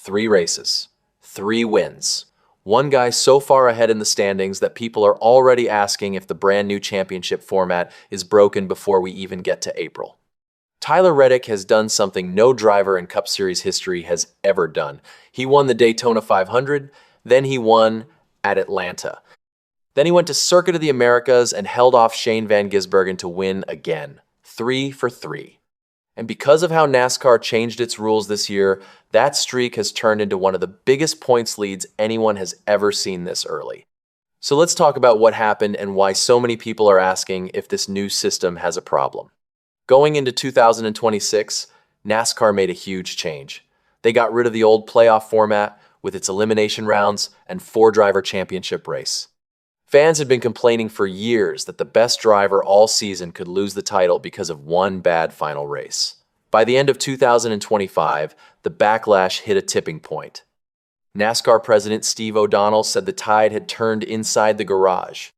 3 races, 3 wins. One guy so far ahead in the standings that people are already asking if the brand new championship format is broken before we even get to April. Tyler Reddick has done something no driver in Cup Series history has ever done. He won the Daytona 500, then he won at Atlanta. Then he went to Circuit of the Americas and held off Shane Van Gisbergen to win again, 3 for 3. And because of how NASCAR changed its rules this year, that streak has turned into one of the biggest points leads anyone has ever seen this early. So let's talk about what happened and why so many people are asking if this new system has a problem. Going into 2026, NASCAR made a huge change. They got rid of the old playoff format with its elimination rounds and 4-driver championship race. Fans had been complaining for years that the best driver all season could lose the title because of one bad final race. By the end of 2025, the backlash hit a tipping point. NASCAR President Steve O'Donnell said the tide had turned inside the garage.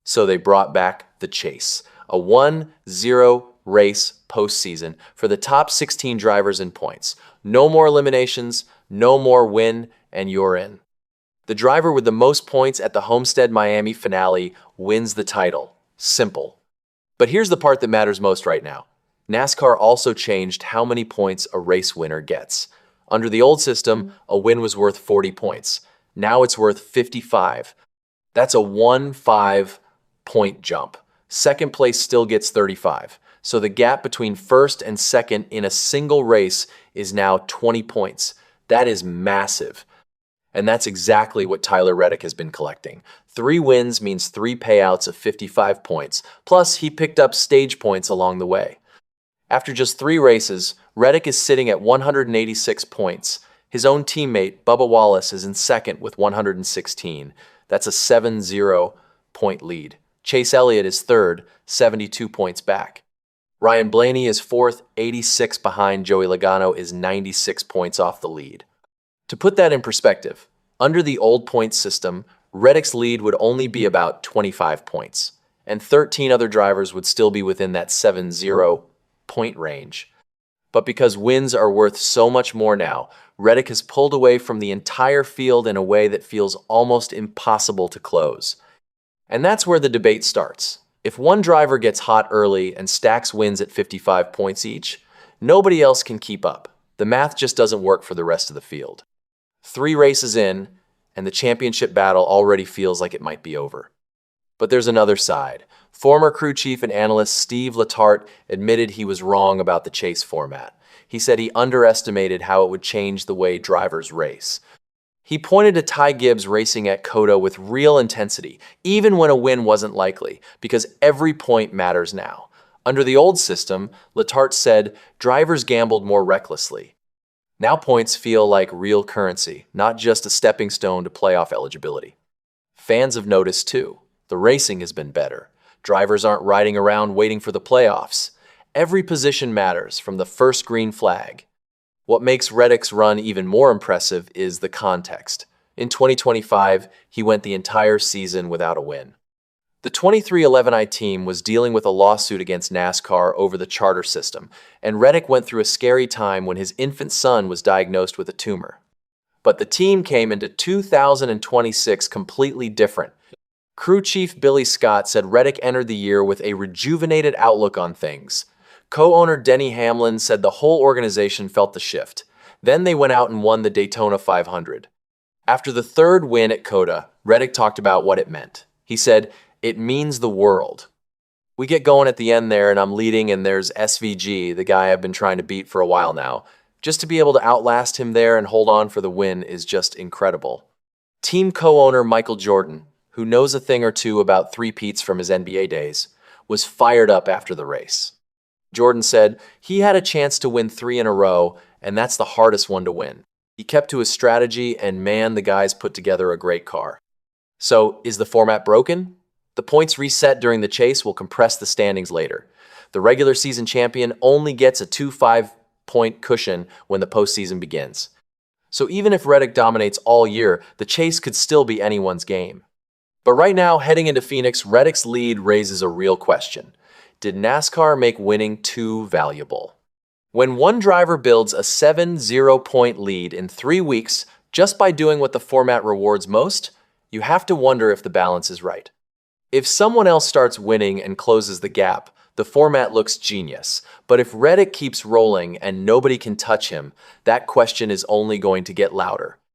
So they brought back the chase, a 1-0 race postseason for the top 16 drivers in points. No more eliminations, no more win, and you're in. The driver with the most points at the Homestead Miami finale wins the title. Simple. But here's the part that matters most right now. NASCAR also changed how many points a race winner gets. Under the old system, a win was worth 40 points. Now it's worth 55. That's a 1-5-point jump. Second place still gets 35. So the gap between first and second in a single race is now 20 points. That is massive. And that's exactly what Tyler Reddick has been collecting. 3 wins means 3 payouts of 55 points, plus he picked up stage points along the way. After just 3 races, Reddick is sitting at 186 points. His own teammate, Bubba Wallace, is in second with 116. That's a 7-0-point lead. Chase Elliott is third, 72 points back. Ryan Blaney is fourth, 86 behind. Joey Logano is 96 points off the lead. To put that in perspective, under the old points system, Reddick's lead would only be about 25 points, and 13 other drivers would still be within that 7-0-point range. But because wins are worth so much more now, Reddick has pulled away from the entire field in a way that feels almost impossible to close. And that's where the debate starts. If one driver gets hot early and stacks wins at 55 points each, nobody else can keep up. The math just doesn't work for the rest of the field. 3 races in, and the championship battle already feels like it might be over. But there's another side. Former crew chief and analyst Steve Letarte admitted he was wrong about the chase format. He said he underestimated how it would change the way drivers race. He pointed to Ty Gibbs racing at COTA with real intensity, even when a win wasn't likely, because every point matters now. Under the old system, Letarte said drivers gambled more recklessly. Now points feel like real currency, not just a stepping stone to playoff eligibility. Fans have noticed too. The racing has been better. Drivers aren't riding around waiting for the playoffs. Every position matters, from the first green flag. What makes Reddick's run even more impressive is the context. In 2025, he went the entire season without a win. The 2311i team was dealing with a lawsuit against NASCAR over the charter system, and Reddick went through a scary time when his infant son was diagnosed with a tumor. But the team came into 2026 completely different. Crew chief Billy Scott said Reddick entered the year with a rejuvenated outlook on things. Co-owner Denny Hamlin said the whole organization felt the shift. Then they went out and won the Daytona 500. After the 3rd win at COTA, Reddick talked about what it meant. He said, "It means the world." We get going at the end there, and I'm leading, and there's SVG, the guy I've been trying to beat for a while now. Just to be able to outlast him there and hold on for the win is just incredible. Team co-owner Michael Jordan, who knows a thing or two about three-peats from his NBA days, was fired up after the race. Jordan said he had a chance to win 3 in a row, and that's the hardest one to win. He kept to his strategy, and man, the guys put together a great car. So, is the format broken? The points reset during the chase will compress the standings later. The regular season champion only gets a 2-5-point cushion when the postseason begins. So even if Reddick dominates all year, the chase could still be anyone's game. But right now, heading into Phoenix, Reddick's lead raises a real question. Did NASCAR make winning too valuable? When one driver builds a 7-0-point lead in 3 weeks just by doing what the format rewards most, you have to wonder if the balance is right. If someone else starts winning and closes the gap, the format looks genius. But if Reddick keeps rolling and nobody can touch him, that question is only going to get louder.